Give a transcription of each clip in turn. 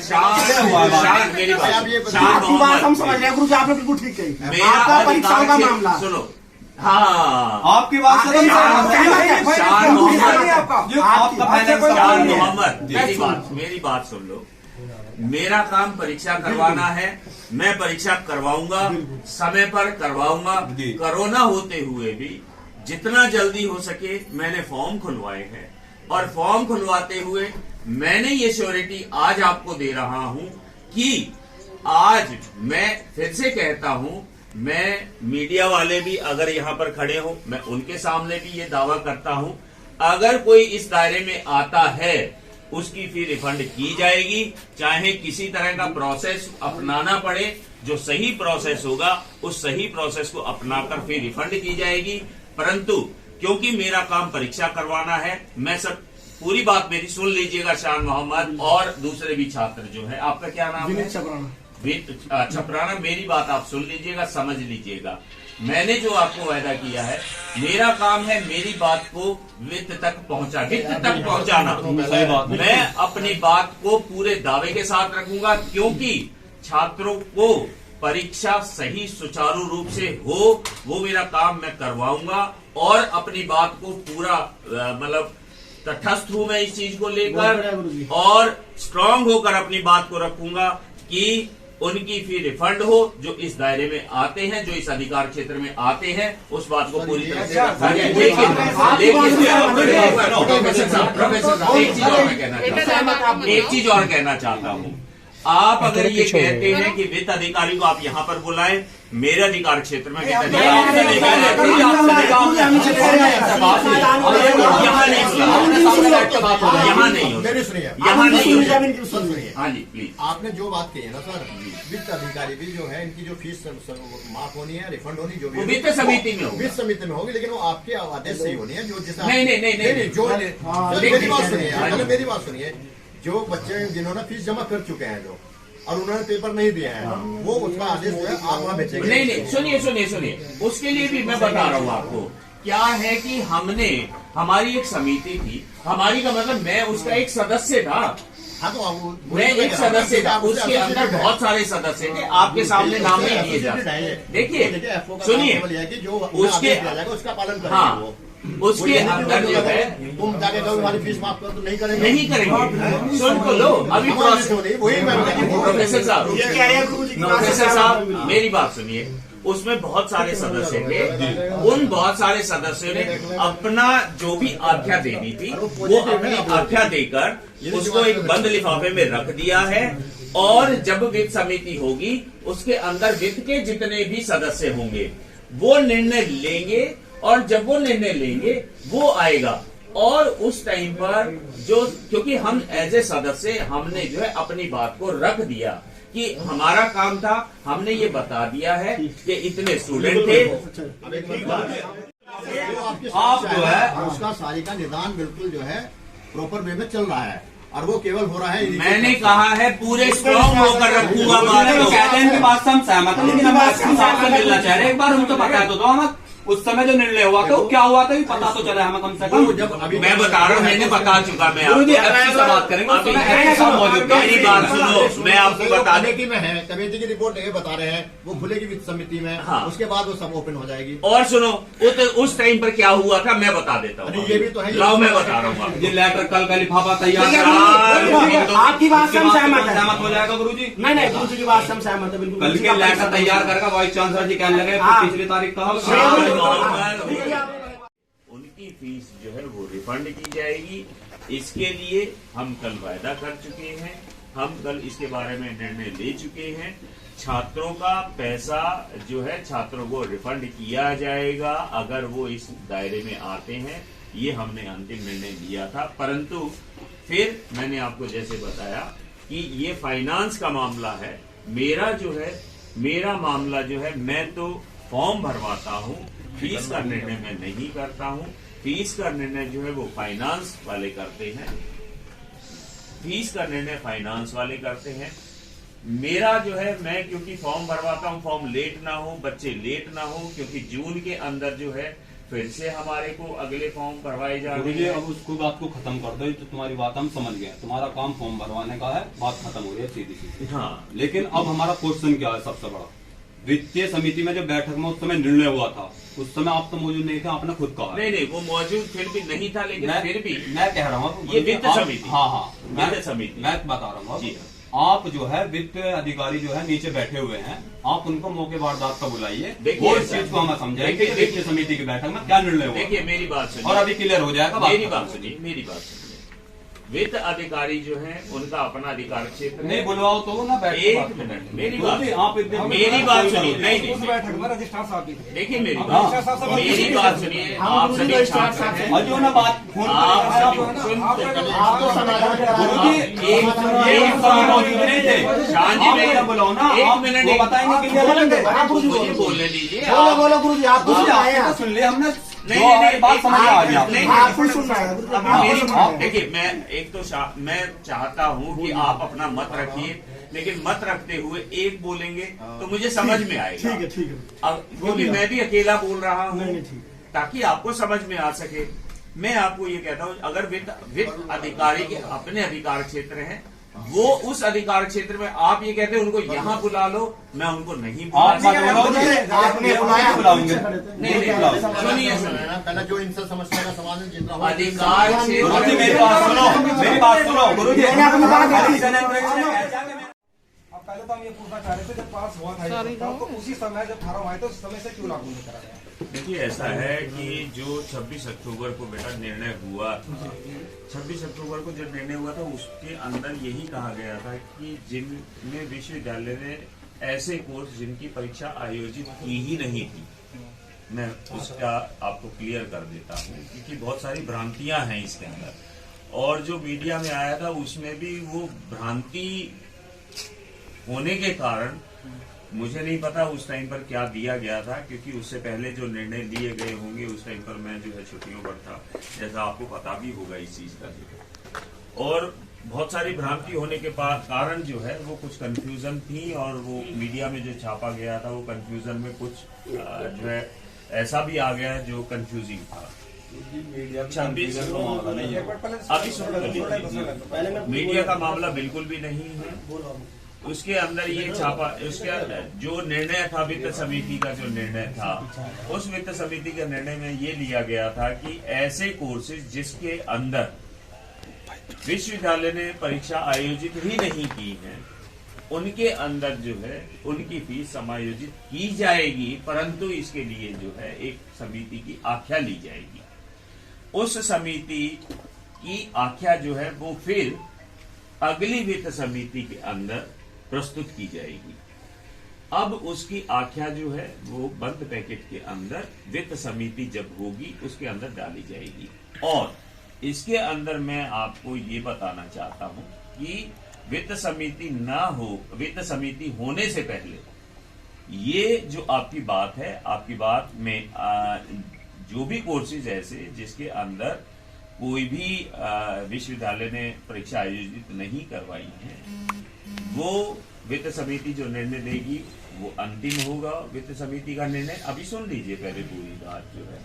शान मेरी बात हम समझ रहे हैं गुरु जी, आपने बिल्कुल ठीक कही। मेरा आपका परीक्षाओं का मामला सुनो। हाँ, आपकी बात से शान मोहम्मद मोहम्मद मेरी बात सुन लो। मेरा काम परीक्षा करवाना है, मैं परीक्षा करवाऊंगा, समय पर करवाऊंगा। कोरोना होते हुए भी जितना जल्दी हो सके मैंने फॉर्म खुलवाए हैं, और फॉर्म खुलवाते हुए मैंने ये श्योरिटी आज आपको दे रहा हूं कि आज मैं फिर से कहता हूं, मैं मीडिया वाले भी अगर यहां पर खड़े हो, मैं उनके सामने भी ये दावा करता हूं, अगर कोई इस दायरे में आता है उसकी फी रिफंड की जाएगी, चाहे किसी तरह का प्रोसेस अपनाना पड़े। जो सही प्रोसेस होगा उस सही प्रोसेस को अपनाकर फी रिफंड की जाएगी। परंतु क्योंकि मेरा काम परीक्षा करवाना है, मैं सब पूरी बात मेरी सुन लीजिएगा शान मोहम्मद और दूसरे भी छात्र जो है। आपका क्या नाम है? छपराना। मेरी बात आप सुन लीजिएगा, समझ लीजिएगा। मैंने जो आपको वायदा किया है, मेरा काम है मेरी बात को वित्त तक पहुंचाना। मैं अपनी बात को पूरे दावे के साथ रखूंगा, क्योंकि छात्रों को परीक्षा सही सुचारू रूप से हो, वो मेरा काम मैं करवाऊंगा। और अपनी बात को पूरा मतलब तटस्थ हूं मैं इस चीज को लेकर, और स्ट्रांग होकर अपनी बात को रखूंगा कि उनकी फी रिफंड हो। जो इस दायरे में आते हैं, जो इस अधिकार क्षेत्र में आते हैं, उस बात को पूरी तरह से रखा जाए। एक चीज और कहना चाहता हूँ। आप अगर ये कहते हैं कि वित्त अधिकारी को आप यहाँ पर बुलाएं, मेरे अधिकार क्षेत्र में वित्त अधिकारी यहाँ नहीं हाँ जी प्लीज। आपने जो बात कही है ना सर, वित्त अधिकारी भी जो है, इनकी जो फीस माफ होनी है, रिफंड होनी, जो भी वित्त समिति में होगी, वित्त समिति में होगी, लेकिन वो आपके आदेश से ही होनी है। जो जिस नहीं जो मेरी बात सुनिए, मेरी बात सुनिए। जो बच्चे जिन्होंने फीस जमा कर चुके हैं, जो और उन्होंने पेपर नहीं दिया है, वो उसका आदेश जो है आप वहाँ भेजेंगे। नहीं, सुनिए, उसके लिए भी मैं बता रहा हूँ आपको। क्या है कि हमारी एक समिति थी, हमारी का मतलब मैं उसका एक सदस्य था। हाँ, तो मैं एक सदस्य था, उसके अंदर बहुत सारे सदस्य थे, आपके सामने नाम नहीं लिए जाते। देखिए सुनिए, उसका पालन करेंगे। हाँ, उसके अंदर जो है तुम जाके कहो हमारी फीस माफ कर, तो नहीं करेंगे, नहीं करेंगे। सुन तो लो अभी प्रोफेसर साहब मेरी बात सुनिए। उसमें बहुत सारे सदस्य थे, उन बहुत सारे सदस्यों ने अपना जो भी आज्ञा देनी थी वो अपनी आज्ञा देकर उसको एक बंद लिफाफे में रख दिया है। और जब वित्त समिति होगी, उसके अंदर वित्त के जितने भी सदस्य होंगे वो निर्णय लेंगे, और जब वो निर्णय लेंगे वो आएगा। और उस टाइम पर जो, क्योंकि हम एज ए सदस्य हमने जो है अपनी बात को रख दिया कि हमारा काम था, हमने ये बता दिया है कि इतने स्टूडेंट थे। आप जो है उसका सारी का निदान बिल्कुल जो है प्रॉपर वे में चल रहा है, और वो केवल हो रहा है। मैंने कहा है पूरे स्ट्रॉन्ग होकर रखूंगा बात को। कहते हैं इनकी बात से हम सहमत हैं, लेकिन हम आपसे मिलना चाह रहे हैं। एक बार हम तो बता दो हमें उस समय जो निर्णय हुआ था क्या हुआ था, पता तो चला हमें कम से कम। जब अभी मैं बता रहा हूँ, मैंने बता चुका। मैं बात करेंगे, मेरी बात सुनो, मैं आपको बताने की में है, कमेटी की रिपोर्ट ये बता रहे हैं, वो खुलेगी वित्त समिति में। हाँ, उसके बाद वो सब ओपन हो जाएगी। और सुनो, उस टाइम पर क्या हुआ था मैं बता देता हूँ। ये भी तो है, लाओ मैं बता रहा हूँ। ये लेटर कल का लिफाफा तैयार, आपकी बात से हम सहमत हो जाएगा गुरु जी। नहीं, गुरु जी की बात से हम सहमत है बिल्कुल। कल के लेटर तैयार करेगा वाइस चांसलर जी, कहने लगे पिछली तारीख का उनकी फीस जो है वो रिफंड की जाएगी। इसके लिए हम कल वायदा कर चुके हैं, हम कल इसके बारे में निर्णय ले चुके हैं। छात्रों का पैसा जो है छात्रों को रिफंड किया जाएगा अगर वो इस दायरे में आते हैं, ये हमने अंतिम निर्णय लिया था। परंतु फिर मैंने आपको जैसे बताया कि ये फाइनेंस का मामला है। मेरा मामला जो है, मैं तो फॉर्म भरवाता हूँ, फीस का निर्णय मैं नहीं करता हूँ। फीस का निर्णय जो है वो फाइनेंस वाले करते हैं, फीस का निर्णय फाइनेंस वाले करते हैं। मेरा जो है, मैं क्योंकि फॉर्म भरवाता हूँ, फॉर्म लेट ना हो, बच्चे लेट ना हो, क्योंकि जून के अंदर जो है फिर से हमारे को अगले फॉर्म भरवाए जा रहे गुरुजी हैं। अब उसको बात को खत्म कर दो, तो तुम्हारी बात हम समझ गए, तुम्हारा काम फॉर्म भरवाने का है, बात खत्म हो रही है सीधी सीधी। हाँ, लेकिन अब हमारा क्वेश्चन क्या है सबसे बड़ा, वित्तीय समिति में जब बैठक में उस समय निर्णय हुआ था, उस समय आप तो मौजूद नहीं थे, आपने खुद कहा। नहीं वो मौजूद फिर भी नहीं था, लेकिन फिर भी मैं कह रहा हूँ ये वित्त समिति। हाँ वित्त समिति मैं बता रहा हूँ जी। आप जो है वित्त अधिकारी जो है नीचे बैठे हुए हैं, आप उनको मौके वारदात का बुलाइए, देखिए वो इस चीज को हमें समझाएंगे कि वित्त समिति की बैठक में क्या निर्णय हुआ। देखिए मेरी बात सुनिए, और अभी क्लियर हो जाएगा। मेरी बात सुनिए। वित्त अधिकारी जो है उनका अपना अधिकार क्षेत्र नहीं है। बुलवाओ तो ना बैठ के एक बात मिनट, करो। मेरी गुरुजी, बात आप इतने- मेरी बात सुनिए। नहीं उस बैठक में रजिस्ट्रार साहब भी थे। देखिए मेरी हाँ। बात सुनिए। आप सभी छात्र हैं। और जो ना बात फोन पे आप करना है, सभी आप तो समाधान करा रहे गुरुजी, हैं। एक समय मौजूद नहीं थे। शांत जी, आप मैं- ना बुलाओ ना, एक आप मिनट, वो एक- बताएंगे आप क्लियर बोलेंगे। करेंगे। आप गुरुजी मुझे बोलो। बोलने दीजिए। बोलो गुरुजी, आप कुछ गुरुजी, आए आपने हैं। तो सुन लिया हमने, नहीं, जो नहीं, हमारी बात नहीं, समझ आ गई नहीं, आपको। आप कुछ सुन रहे हैं गुरुजी, आप मेरी कुछ सुन रहे हैं। देखिए मैं एक तो मैं चाहता हूं कि आप अपना मत रखिए, लेकिन मत रखते हुए एक बोलेंगे तो मुझे समझ में आएगा। ठीक है। अब क्योंकि मैं भी अकेला बोल रहा हूँ, नहीं, ठीक है। ताकि आपको समझ में आ सके। मैं आपको ये कहता हूँ, अगर वित्त अधिकारी के अपने अधिकार क्षेत्र हैं, वो उस अधिकार क्षेत्र में आप ये कहते हैं उनको यहाँ बुला लो, मैं उनको नहीं बुला आप मत सकता। बुलाओगे, आपने बुलाया, बुलाओगे। नहीं सुनिए पहले जो इनसे समस्या का समाधान जितना हो अधिकार गुरुजी क्षेत्र मेरी बात सुनो, मेरी बात सुनो गुरुजी। मैंने अपनी बात रखी। अब पहले तो हम ये पूछना चाह रहे थे, जब पास हुआ था ये प्रस्ताव, तो उसी समय जब फार्म आए थे उस समय से क्यों लागू नहीं करा गया? देखिए ऐसा है कि जो 26 अक्टूबर को बेटा निर्णय हुआ था, 26 अक्टूबर को जब निर्णय हुआ था उसके अंदर यही कहा गया था कि जिनमें विश्वविद्यालय ने ऐसे कोर्स जिनकी परीक्षा आयोजित की ही नहीं थी, मैं उसका आपको क्लियर कर देता हूँ, क्योंकि बहुत सारी भ्रांतियां हैं इसके अंदर, और जो मीडिया में आया था उसमें भी वो भ्रांति होने के कारण मुझे नहीं पता उस टाइम पर क्या दिया गया था, क्योंकि उससे पहले जो निर्णय लिए गए होंगे उस टाइम पर मैं जो है छुट्टियों पर था, जैसा आपको पता भी होगा इस चीज का। और बहुत सारी भ्रांति होने के कारण जो है वो कुछ कंफ्यूजन थी, और वो मीडिया में जो छापा गया था वो कंफ्यूजन में कुछ जो है ऐसा भी आ गया जो कंफ्यूजिंग था। 26 अभी सुनो, मीडिया का मामला बिल्कुल भी नहीं है। उसके अंदर ये छापा, उसके जो निर्णय था वित्त समिति का, जो निर्णय था उस वित्त समिति के निर्णय में ये लिया गया था कि ऐसे कोर्सेज जिसके अंदर विश्वविद्यालय ने परीक्षा आयोजित ही नहीं की है, उनके अंदर जो है उनकी फीस समायोजित की जाएगी, परंतु इसके लिए जो है एक समिति की आख्या ली जाएगी। उस समिति की आख्या जो है वो फिर अगली वित्त समिति के अंदर प्रस्तुत की जाएगी। अब उसकी आख्या जो है वो बंद पैकेट के अंदर वित्त समिति जब होगी उसके अंदर डाली जाएगी। और इसके अंदर मैं आपको ये बताना चाहता हूं कि वित्त समिति ना हो, वित्त समिति होने से पहले ये जो आपकी बात है, आपकी बात में जो भी कोर्सेज ऐसे जिसके अंदर कोई भी विश्वविद्यालय ने परीक्षा आयोजित नहीं करवाई है, वो वित्त समिति जो निर्णय देगी वो अंतिम होगा। वित्त समिति का निर्णय अभी सुन लीजिए, पहले पूरी बात जो है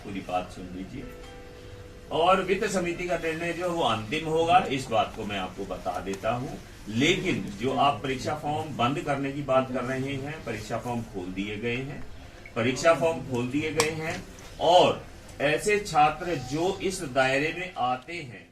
पूरी बात सुन लीजिए, और वित्त समिति का निर्णय जो है वो अंतिम होगा, इस बात को मैं आपको बता देता हूं। लेकिन जो आप परीक्षा फॉर्म बंद करने की बात कर रहे हैं, परीक्षा फॉर्म खोल दिए गए हैं, परीक्षा फॉर्म खोल दिए गए हैं, और ऐसे छात्र जो इस दायरे में आते हैं